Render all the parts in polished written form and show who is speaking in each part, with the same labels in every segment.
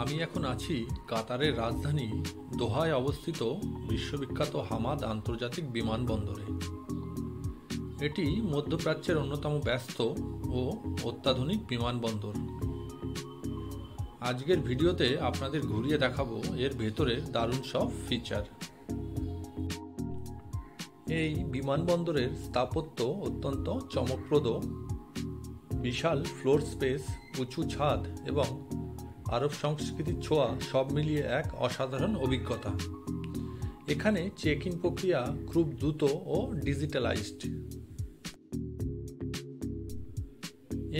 Speaker 1: আমি এখন আছি কাতারের রাজধানী দোহায় অবস্থিত বিশ্ববিখ্যাত হামাদ আন্তর্জাতিক বিমানবন্দরে। এটি মধ্যপ্রাচ্যের অন্যতম ব্যস্ত ও অত্যাধুনিক বিমানবন্দর। আজকের ভিডিওতে আপনাদের ঘুরিয়ে দেখাবো এর ভেতরের দারুণ সব ফিচার। এই বিমানবন্দরের স্থাপত্য অত্যন্ত চমকপ্রদ। বিশাল ফ্লোর স্পেস, উঁচু ছাদ এবং আরব সংস্কৃতির ছোঁয়া সব মিলিয়ে এক অসাধারণ অভিজ্ঞতা। এখানে চেক ইন প্রক্রিয়া খুব দ্রুত ও ডিজিটালাইজড।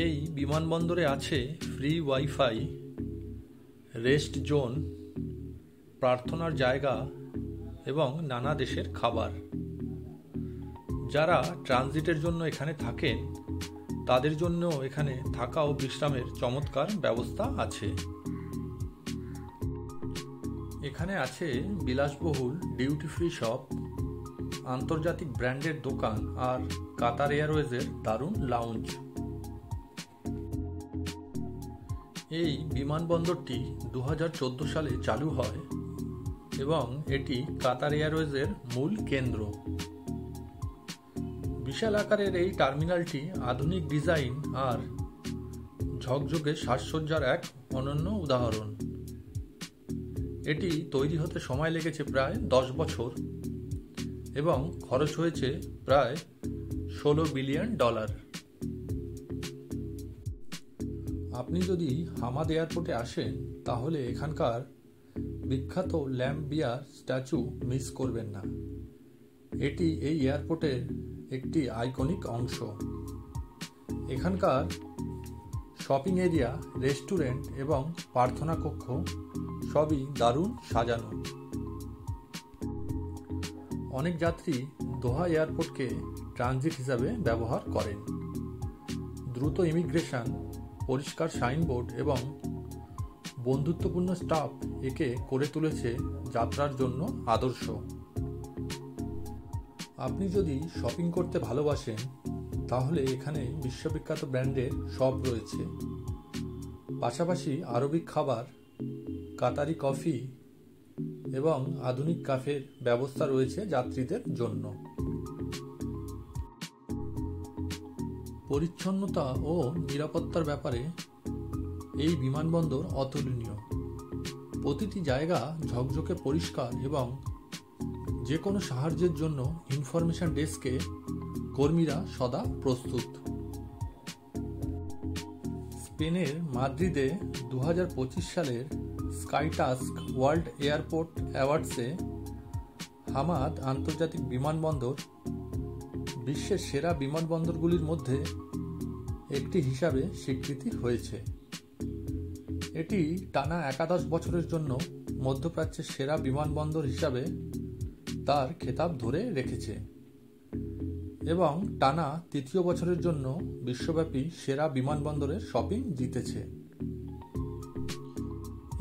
Speaker 1: এই বিমানবন্দরে আছে ফ্রি ওয়াইফাই, রেস্ট জোন, প্রার্থনার জায়গা এবং নানা দেশের খাবার। যারা ট্রানজিটের জন্য এখানে থাকেন তাদের জন্য এখানে থাকা ও বিশ্রামের চমৎকার ব্যবস্থা আছে। এখানে আছে বিলাসবহুল ডিউটি ফ্রি শপ, আন্তর্জাতিক ব্র্যান্ডের দোকান আর কাতার এয়ারওয়েজের দারুণ লাউঞ্জ। এই বিমানবন্দরটি 2014 সালে চালু হয় এবং এটি কাতার এয়ারওয়েজের মূল কেন্দ্র। বিশাল আকারের এই টার্মিনালটি আধুনিক ডিজাইন আর ঝকঝকে সাজসজ্জার এক অনন্য উদাহরণ। এটি তৈরি হতে সময় লেগেছে প্রায় 10 বছর এবং খরচ হয়েছে প্রায় $16 বিলিয়ন। আপনি যদি হামাদ এয়ারপোর্টে আসেন তাহলে এখানকার বিখ্যাত ল্যাম্প বিয়ার স্ট্যাচু মিস করবেন না। এটি এই এয়ারপোর্টের একটি আইকনিক অংশ। এখানকার শপিং এরিয়া, রেস্টুরেন্ট এবং প্রার্থনা কক্ষ সবই দারুণ সাজানো। অনেক যাত্রী দোহা এয়ারপোর্টকে ট্রানজিট হিসাবে ব্যবহার করেন। দ্রুত ইমিগ্রেশন, পরিষ্কার সাইনবোর্ড এবং বন্ধুত্বপূর্ণ স্টাফ একে করে তুলেছে যাত্রার জন্য আদর্শ। আপনি যদি শপিং করতে ভালোবাসেন তাহলে এখানে বিশ্ববিখ্যাত ব্র্যান্ডের শপ রয়েছে। পাশাপাশি আরবিক খাবার, কাতারি কফি এবং আধুনিক ক্যাফের ব্যবস্থা রয়েছে যাত্রীদের জন্য। পরিচ্ছন্নতা ও নিরাপত্তার ব্যাপারে এই বিমানবন্দর অতুলনীয়। প্রতিটি জায়গা ঝকঝকে পরিষ্কার এবং যে কোনো সাহায্যের জন্য ইনফরমেশন ডেস্কে কর্মীরা সদা প্রস্তুত। স্পেনের মাদ্রিদে 2025 সালের স্কাইটাস্ক ওয়ার্ল্ড এয়ারপোর্ট অ্যাওয়ার্ডসে হামাদ আন্তর্জাতিক বিমানবন্দর বিশ্বের সেরা বিমানবন্দরগুলির মধ্যে একটি হিসাবে স্বীকৃতি হয়েছে। এটি টানা 11 বছরের জন্য মধ্যপ্রাচ্যের সেরা বিমানবন্দর হিসাবে তার খেতাব ধরে রেখেছে এবং টানা 3য় বছরের জন্য বিশ্বব্যাপী সেরা বিমানবন্দরের শপিং জিতেছে।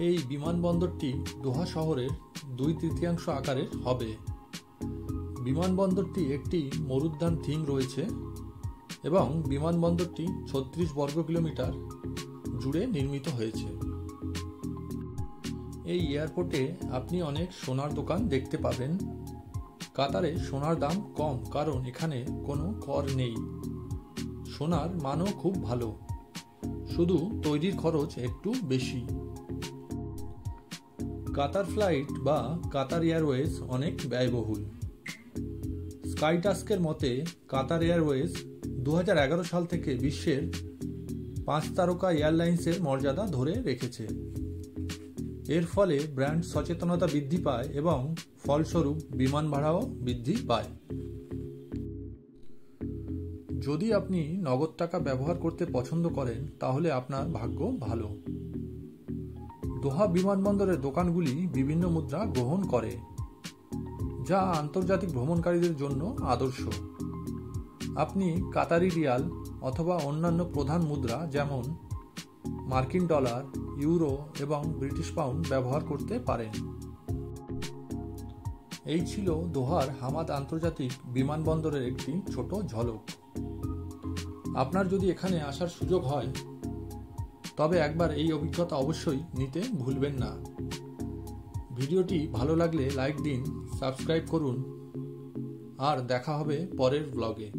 Speaker 1: এই বিমানবন্দরটি দোহা শহরের 2/3 আকারের হবে। বিমানবন্দরটি একটি মরুদ্যান থিম রয়েছে এবং বিমানবন্দরটি 36 বর্গ কিলোমিটার জুড়ে নির্মিত হয়েছে। এই এয়ারপোর্টে আপনি অনেক সোনার দোকান দেখতে পাবেন। কাতারে সোনার দাম কম কারণ এখানে কোনো কর নেই। সোনার মানও খুব ভালো, শুধু তৈরির খরচ একটু বেশি। কাতার ফ্লাইট বা কাতার এয়ারওয়েজ অনেক ব্যয়বহুল। স্কাইটাস্কের মতে কাতার এয়ারওয়েজ 2011 সাল থেকে বিশ্বের 5 তারকা এয়ারলাইন্সের মর্যাদা ধরে রেখেছে। এর ফলে ব্র্যান্ড সচেতনতা বৃদ্ধি পায় এবং ফলস্বরূপ বিমান ভাড়াও বৃদ্ধি পায়। যদি আপনি নগদ টাকা ব্যবহার করতে পছন্দ করেন তাহলে আপনার ভাগ্য ভালো। দোহা বিমানবন্দরের দোকানগুলি বিভিন্ন মুদ্রা গ্রহণ করে, যা আন্তর্জাতিক ভ্রমণকারীদের জন্য আদর্শ। আপনি কাতারি রিয়াল অথবা অন্যান্য প্রধান মুদ্রা যেমন মার্কিন ডলার, ইউরো এবং ব্রিটিশ পাউন্ড ব্যবহার করতে পারেন। এই ছিল দোহার হামাদ আন্তর্জাতিক বিমানবন্দরের একটি ছোট ঝলক। আপনার যদি এখানে আসার সুযোগ হয় তবে একবার এই অভিজ্ঞতা অবশ্যই নিতে ভুলবেন না। ভিডিওটি ভালো লাগলে লাইক দিন, সাবস্ক্রাইব করুন, আর দেখা হবে পরের ব্লগে।